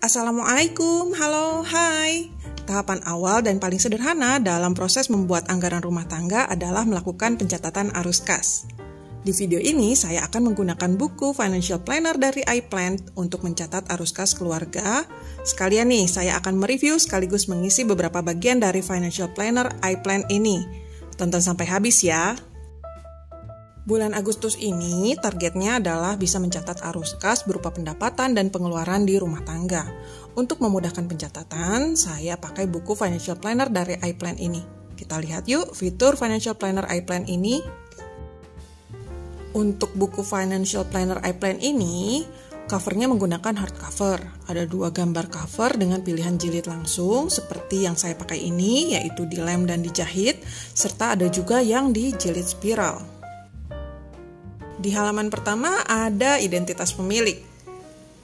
Assalamualaikum, halo, hai. Tahapan awal dan paling sederhana dalam proses membuat anggaran rumah tangga adalah melakukan pencatatan arus kas. Di video ini, saya akan menggunakan buku Financial Planner dari iPlan untuk mencatat arus kas keluarga. Sekalian nih, saya akan mereview sekaligus mengisi beberapa bagian dari Financial Planner iPlan ini. Tonton sampai habis ya. Bulan Agustus ini targetnya adalah bisa mencatat arus kas berupa pendapatan dan pengeluaran di rumah tangga. Untuk memudahkan pencatatan, saya pakai buku Financial Planner dari iPlan ini. Kita lihat yuk fitur Financial Planner iPlan ini. Untuk buku Financial Planner iPlan ini, covernya menggunakan hardcover. Ada 2 gambar cover dengan pilihan jilid langsung seperti yang saya pakai ini, yaitu dilem dan dijahit, serta ada juga yang dijilid spiral. Di halaman pertama ada identitas pemilik.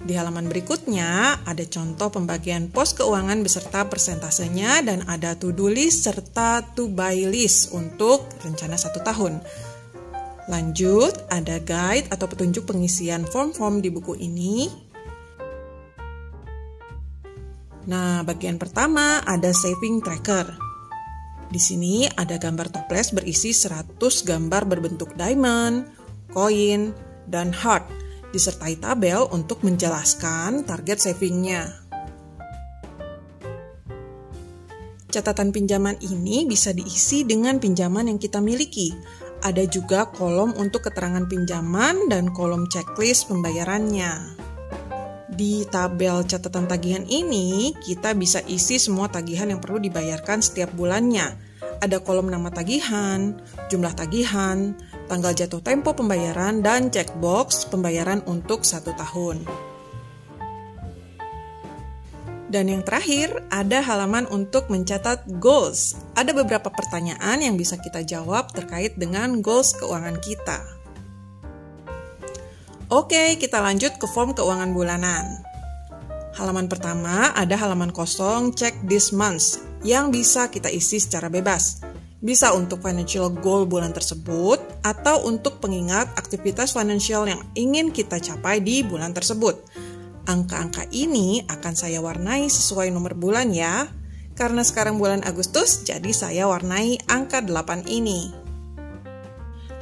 Di halaman berikutnya ada contoh pembagian pos keuangan beserta persentasenya dan ada to-do list serta to-buy list untuk rencana 1 tahun. Lanjut, ada guide atau petunjuk pengisian form-form di buku ini. Nah, bagian pertama ada saving tracker. Di sini ada gambar toples berisi 100 gambar berbentuk diamond, koin, dan heart, disertai tabel untuk menjelaskan target savingnya. Catatan pinjaman ini bisa diisi dengan pinjaman yang kita miliki. Ada juga kolom untuk keterangan pinjaman dan kolom checklist pembayarannya. Di tabel catatan tagihan ini, kita bisa isi semua tagihan yang perlu dibayarkan setiap bulannya. Ada kolom nama tagihan, jumlah tagihan, tanggal jatuh tempo pembayaran, dan checkbox pembayaran untuk 1 tahun. Dan yang terakhir, ada halaman untuk mencatat goals. Ada beberapa pertanyaan yang bisa kita jawab terkait dengan goals keuangan kita. Oke, kita lanjut ke form keuangan bulanan. Halaman pertama ada halaman kosong check this month yang bisa kita isi secara bebas. Bisa untuk financial goal bulan tersebut atau untuk pengingat aktivitas financial yang ingin kita capai di bulan tersebut. Angka-angka ini akan saya warnai sesuai nomor bulan ya. Karena sekarang bulan Agustus, jadi saya warnai angka 8 ini.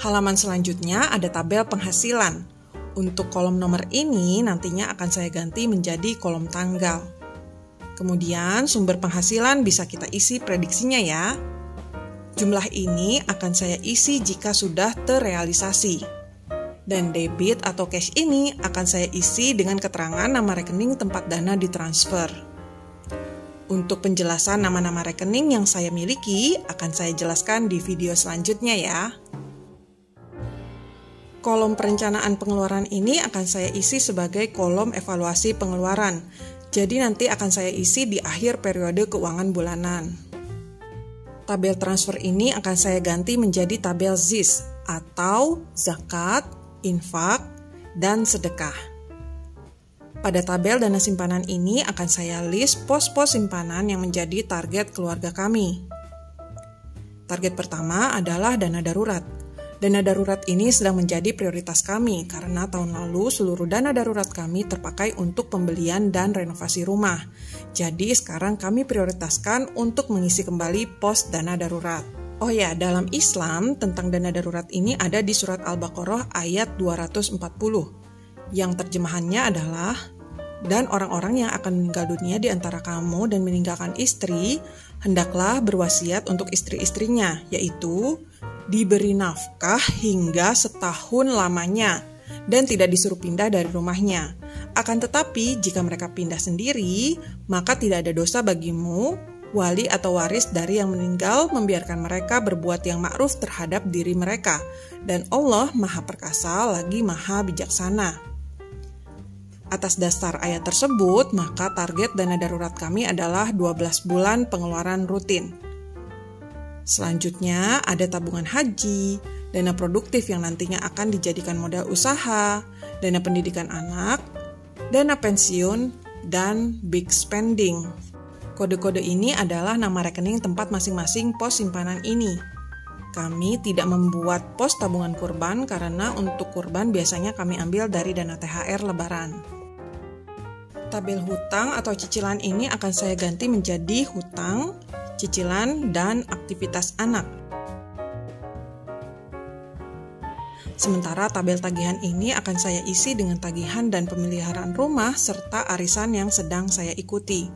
Halaman selanjutnya ada tabel penghasilan. Untuk kolom nomor ini nantinya akan saya ganti menjadi kolom tanggal. Kemudian sumber penghasilan bisa kita isi prediksinya ya. Jumlah ini akan saya isi jika sudah terrealisasi. Dan debit atau cash ini akan saya isi dengan keterangan nama rekening tempat dana ditransfer. Untuk penjelasan nama-nama rekening yang saya miliki akan saya jelaskan di video selanjutnya ya. Kolom perencanaan pengeluaran ini akan saya isi sebagai kolom evaluasi pengeluaran. Jadi nanti akan saya isi di akhir periode keuangan bulanan. Tabel transfer ini akan saya ganti menjadi tabel ZIS atau zakat, infak, dan sedekah. Pada tabel dana simpanan ini akan saya list pos-pos simpanan yang menjadi target keluarga kami. Target pertama adalah dana darurat. Dana darurat ini sedang menjadi prioritas kami karena tahun lalu seluruh dana darurat kami terpakai untuk pembelian dan renovasi rumah. Jadi sekarang kami prioritaskan untuk mengisi kembali pos dana darurat. Oh ya, dalam Islam tentang dana darurat ini ada di surat Al-Baqarah ayat 240 yang terjemahannya adalah, dan orang-orang yang akan meninggal dunia di antara kamu dan meninggalkan istri, hendaklah berwasiat untuk istri-istrinya, yaitu diberi nafkah hingga setahun lamanya dan tidak disuruh pindah dari rumahnya. Akan tetapi jika mereka pindah sendiri, maka tidak ada dosa bagimu, wali atau waris dari yang meninggal membiarkan mereka berbuat yang ma'ruf terhadap diri mereka. Dan Allah Maha Perkasa lagi Maha Bijaksana. Atas dasar ayat tersebut, maka target dana darurat kami adalah 12 bulan pengeluaran rutin. Selanjutnya ada tabungan haji, dana produktif yang nantinya akan dijadikan modal usaha, dana pendidikan anak, dana pensiun, dan big spending. Kode-kode ini adalah nama rekening tempat masing-masing pos simpanan ini. Kami tidak membuat pos tabungan kurban karena untuk kurban biasanya kami ambil dari dana THR Lebaran. Tabel hutang atau cicilan ini akan saya ganti menjadi hutang, cicilan, dan aktivitas anak. Sementara tabel tagihan ini akan saya isi dengan tagihan dan pemeliharaan rumah serta arisan yang sedang saya ikuti.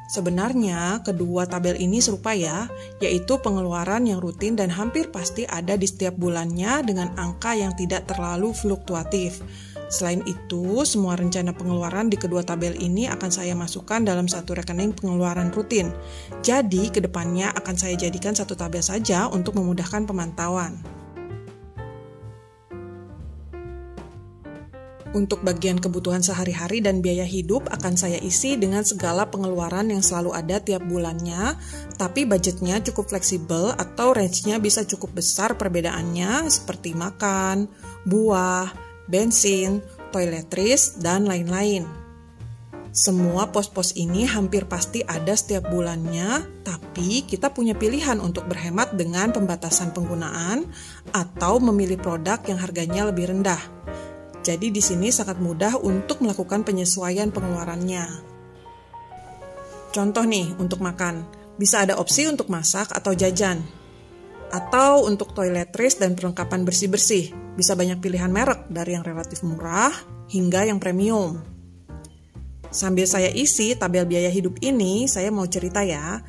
Sebenarnya, kedua tabel ini serupa ya, yaitu pengeluaran yang rutin dan hampir pasti ada di setiap bulannya dengan angka yang tidak terlalu fluktuatif. Selain itu, semua rencana pengeluaran di kedua tabel ini akan saya masukkan dalam satu rekening pengeluaran rutin. Jadi, kedepannya akan saya jadikan satu tabel saja untuk memudahkan pemantauan. Untuk bagian kebutuhan sehari-hari dan biaya hidup akan saya isi dengan segala pengeluaran yang selalu ada tiap bulannya, tapi budgetnya cukup fleksibel atau range-nya bisa cukup besar perbedaannya seperti makan, buah, bensin, toiletries, dan lain-lain. Semua pos-pos ini hampir pasti ada setiap bulannya, tapi kita punya pilihan untuk berhemat dengan pembatasan penggunaan atau memilih produk yang harganya lebih rendah. Jadi di sini sangat mudah untuk melakukan penyesuaian pengeluarannya. Contoh nih, untuk makan, bisa ada opsi untuk masak atau jajan. Atau untuk toiletries dan perlengkapan bersih-bersih, bisa banyak pilihan merek dari yang relatif murah hingga yang premium. Sambil saya isi tabel biaya hidup ini, saya mau cerita ya.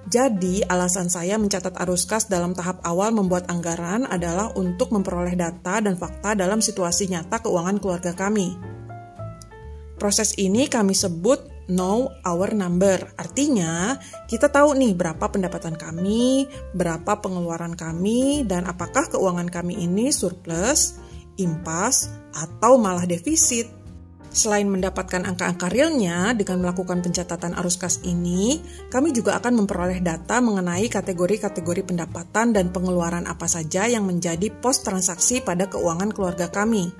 Jadi, alasan saya mencatat arus kas dalam tahap awal membuat anggaran adalah untuk memperoleh data dan fakta dalam situasi nyata keuangan keluarga kami. Proses ini kami sebut know our number. Artinya, kita tahu nih berapa pendapatan kami, berapa pengeluaran kami, dan apakah keuangan kami ini surplus, impas, atau malah defisit. Selain mendapatkan angka-angka realnya dengan melakukan pencatatan arus kas ini, kami juga akan memperoleh data mengenai kategori-kategori pendapatan dan pengeluaran apa saja yang menjadi pos transaksi pada keuangan keluarga kami.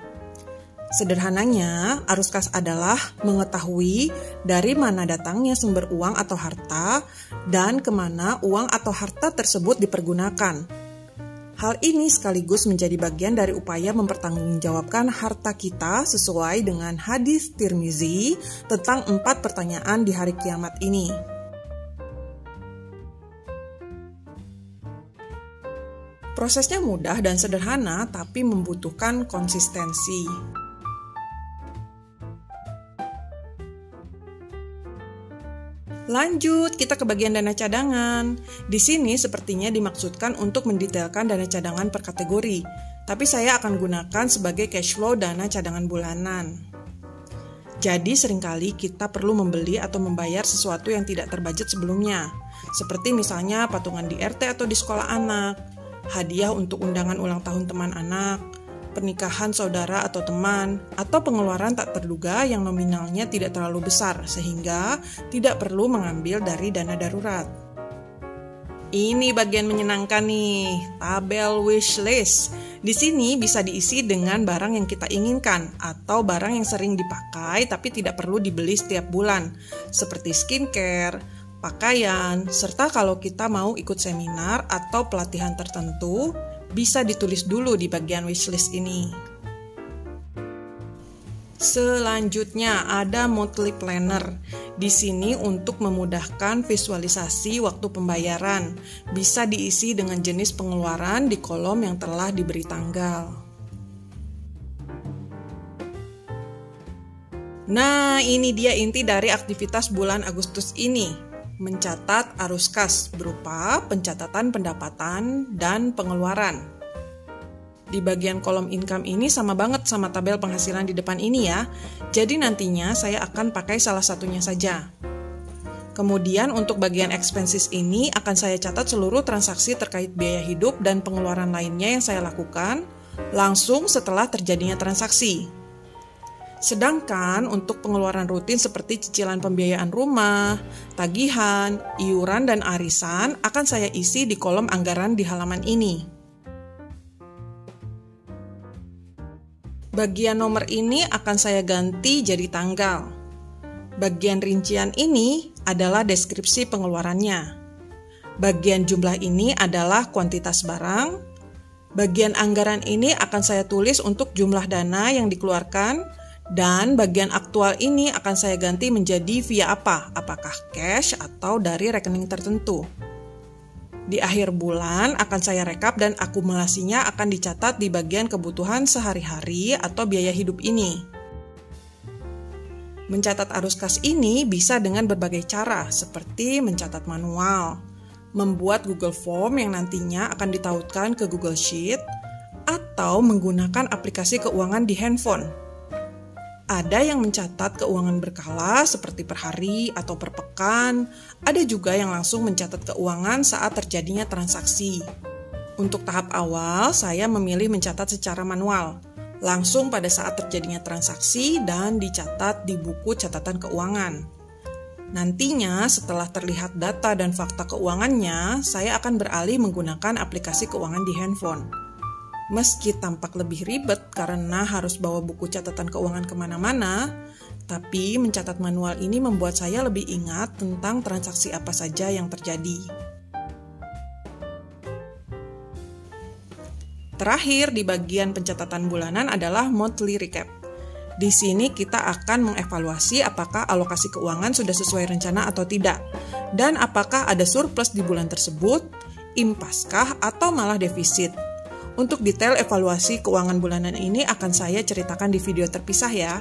Sederhananya, arus kas adalah mengetahui dari mana datangnya sumber uang atau harta dan kemana uang atau harta tersebut dipergunakan. Hal ini sekaligus menjadi bagian dari upaya mempertanggungjawabkan harta kita sesuai dengan hadis Tirmizi tentang 4 pertanyaan di hari kiamat ini. Prosesnya mudah dan sederhana, tapi membutuhkan konsistensi. Lanjut, kita ke bagian dana cadangan. Di sini sepertinya dimaksudkan untuk mendetailkan dana cadangan per kategori, tapi saya akan gunakan sebagai cash flow dana cadangan bulanan. Jadi seringkali kita perlu membeli atau membayar sesuatu yang tidak terbudget sebelumnya, seperti misalnya patungan di RT atau di sekolah anak, hadiah untuk undangan ulang tahun teman anak, pernikahan saudara atau teman, atau pengeluaran tak terduga yang nominalnya tidak terlalu besar sehingga tidak perlu mengambil dari dana darurat. Ini bagian menyenangkan nih, tabel wish list. Di sini bisa diisi dengan barang yang kita inginkan atau barang yang sering dipakai tapi tidak perlu dibeli setiap bulan, seperti skincare, pakaian, serta kalau kita mau ikut seminar atau pelatihan tertentu, bisa ditulis dulu di bagian wishlist ini. Selanjutnya ada monthly planner. Di sini untuk memudahkan visualisasi waktu pembayaran, bisa diisi dengan jenis pengeluaran di kolom yang telah diberi tanggal. Nah, ini dia inti dari aktivitas bulan Agustus ini. Mencatat arus kas berupa pencatatan pendapatan dan pengeluaran. Di bagian kolom income ini sama banget sama tabel penghasilan di depan ini ya. Jadi nantinya saya akan pakai salah satunya saja. Kemudian untuk bagian expenses ini akan saya catat seluruh transaksi terkait biaya hidup dan pengeluaran lainnya yang saya lakukan langsung setelah terjadinya transaksi. Sedangkan untuk pengeluaran rutin seperti cicilan pembiayaan rumah, tagihan, iuran, dan arisan akan saya isi di kolom anggaran di halaman ini. Bagian nomor ini akan saya ganti jadi tanggal. Bagian rincian ini adalah deskripsi pengeluarannya. Bagian jumlah ini adalah kuantitas barang. Bagian anggaran ini akan saya tulis untuk jumlah dana yang dikeluarkan Dan bagian aktual ini akan saya ganti menjadi via apa? Apakah cash atau dari rekening tertentu? Di akhir bulan akan saya rekap dan akumulasinya akan dicatat di bagian kebutuhan sehari-hari atau biaya hidup ini. Mencatat arus kas ini bisa dengan berbagai cara, seperti mencatat manual, membuat Google Form yang nantinya akan ditautkan ke Google Sheet, atau menggunakan aplikasi keuangan di handphone. Ada yang mencatat keuangan berkala seperti per hari atau per pekan, ada juga yang langsung mencatat keuangan saat terjadinya transaksi. Untuk tahap awal, saya memilih mencatat secara manual, langsung pada saat terjadinya transaksi dan dicatat di buku catatan keuangan. Nantinya, setelah terlihat data dan fakta keuangannya, saya akan beralih menggunakan aplikasi keuangan di handphone. Meski tampak lebih ribet karena harus bawa buku catatan keuangan kemana-mana, tapi mencatat manual ini membuat saya lebih ingat tentang transaksi apa saja yang terjadi. Terakhir di bagian pencatatan bulanan adalah monthly recap. Di sini kita akan mengevaluasi apakah alokasi keuangan sudah sesuai rencana atau tidak, dan apakah ada surplus di bulan tersebut, impaskah atau malah defisit. Untuk detail evaluasi keuangan bulanan ini akan saya ceritakan di video terpisah ya.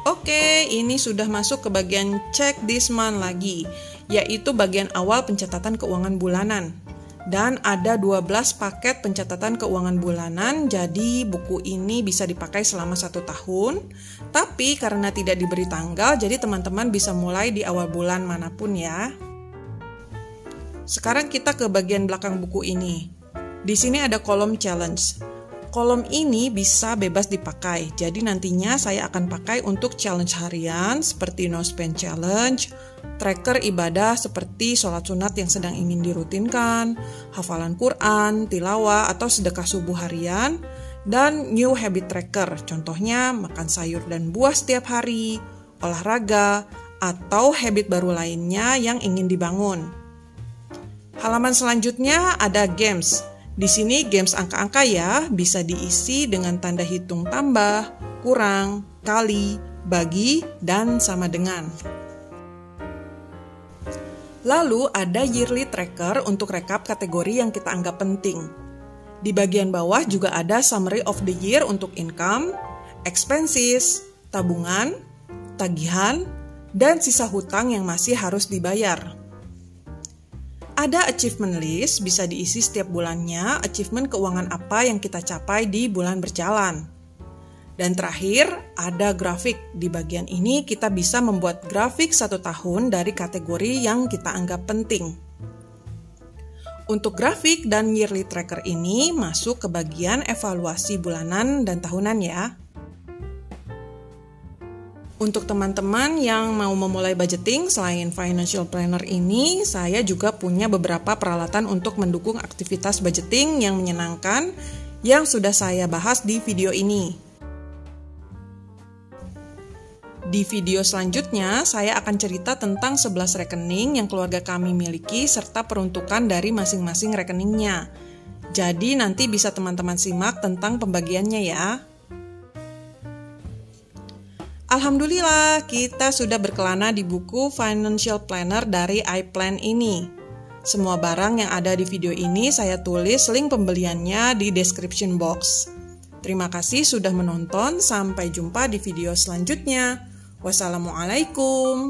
Oke, ini sudah masuk ke bagian check this month lagi, yaitu bagian awal pencatatan keuangan bulanan. Dan ada 12 paket pencatatan keuangan bulanan, jadi buku ini bisa dipakai selama 1 tahun. Tapi karena tidak diberi tanggal, jadi teman-teman bisa mulai di awal bulan manapun ya. Sekarang kita ke bagian belakang buku ini. Di sini ada kolom challenge. Kolom ini bisa bebas dipakai, jadi nantinya saya akan pakai untuk challenge harian seperti no spend challenge, tracker ibadah seperti sholat sunat yang sedang ingin dirutinkan, hafalan Quran, tilawah atau sedekah subuh harian, dan new habit tracker, contohnya makan sayur dan buah setiap hari, olahraga, atau habit baru lainnya yang ingin dibangun. Halaman selanjutnya ada games. Di sini games angka-angka ya, bisa diisi dengan tanda hitung tambah, kurang, kali, bagi, dan sama dengan. Lalu ada yearly tracker untuk rekap kategori yang kita anggap penting. Di bagian bawah juga ada summary of the year untuk income, expenses, tabungan, tagihan, dan sisa hutang yang masih harus dibayar. Ada achievement list, bisa diisi setiap bulannya, achievement keuangan apa yang kita capai di bulan berjalan. Dan terakhir, ada grafik. Di bagian ini kita bisa membuat grafik 1 tahun dari kategori yang kita anggap penting. Untuk grafik dan yearly tracker ini masuk ke bagian evaluasi bulanan dan tahunan ya. Untuk teman-teman yang mau memulai budgeting, selain financial planner ini, saya juga punya beberapa peralatan untuk mendukung aktivitas budgeting yang menyenangkan yang sudah saya bahas di video ini. Di video selanjutnya, saya akan cerita tentang 11 rekening yang keluarga kami miliki serta peruntukan dari masing-masing rekeningnya. Jadi nanti bisa teman-teman simak tentang pembagiannya ya. Alhamdulillah, kita sudah berkelana di buku Financial Planner dari iPlan ini. Semua barang yang ada di video ini saya tulis link pembeliannya di description box. Terima kasih sudah menonton, sampai jumpa di video selanjutnya. Wassalamualaikum.